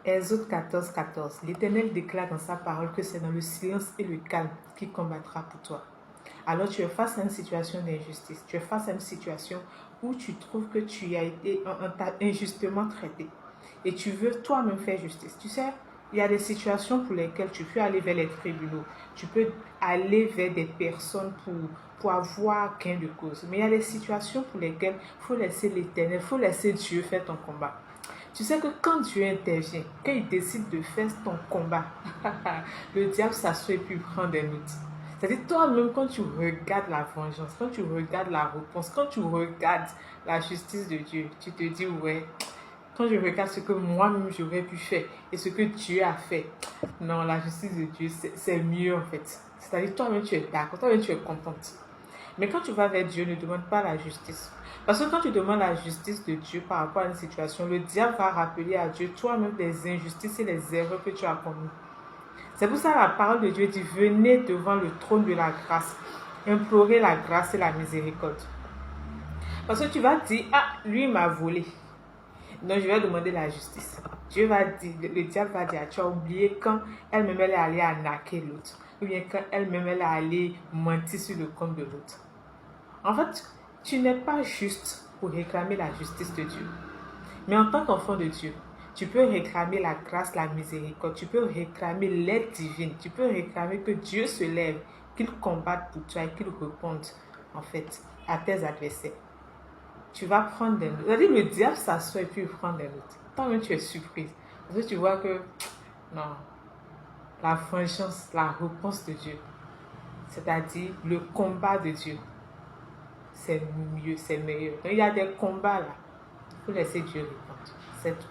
Exode 14, 14. L'Éternel déclare dans sa parole que c'est dans le silence et le calme qu'il combattra pour toi. Alors tu es face à une situation d'injustice. Tu es face à une situation où tu trouves que tu as été injustement traité. Et tu veux toi-même faire justice. Tu sais, il y a des situations pour lesquelles tu peux aller vers les tribunaux. Tu peux aller vers des personnes pour avoir gain de cause. Mais il y a des situations pour lesquelles il faut laisser l'Éternel, il faut laisser Dieu faire ton combat. Tu sais que quand Dieu intervient, quand il décide de faire ton combat, le diable s'assoit et puis prend des notes. C'est-à-dire toi-même, quand tu regardes la vengeance, quand tu regardes la réponse, quand tu regardes la justice de Dieu, tu te dis, ouais, quand je regarde ce que moi-même j'aurais pu faire et ce que Dieu a fait, non, la justice de Dieu, c'est mieux en fait. C'est-à-dire toi-même, tu es d'accord, toi-même, tu es contente. Mais quand tu vas vers Dieu, ne demande pas la justice. Parce que quand tu demandes la justice de Dieu par rapport à une situation, le diable va rappeler à Dieu toi-même les injustices et les erreurs que tu as commises. C'est pour ça que la parole de Dieu dit, venez devant le trône de la grâce, implorer la grâce et la miséricorde. Parce que tu vas dire, ah, lui m'a volé. Donc je vais demander la justice. Dieu va dire, le diable va dire, tu as oublié quand elle-même elle est allée arnaquer l'autre. Ou bien quand elle-même elle est allée mentir sur le compte de l'autre. En fait, tu n'es pas juste pour réclamer la justice de Dieu. Mais en tant qu'enfant de Dieu, tu peux réclamer la grâce, la miséricorde. Tu peux réclamer l'aide divine. Tu peux réclamer que Dieu se lève, qu'il combatte pour toi et qu'il réponde, en fait, à tes adversaires. Tu vas prendre des notes. C'est-à-dire le diable s'assoit et puis il prend des notes. Toi-même, tu es surprise. Parce que tu vois que, non, la vengeance, la réponse de Dieu, c'est-à-dire le combat de Dieu, c'est mieux, c'est meilleur. Donc, il y a des combats là. Il faut laisser Dieu répondre. C'est tout.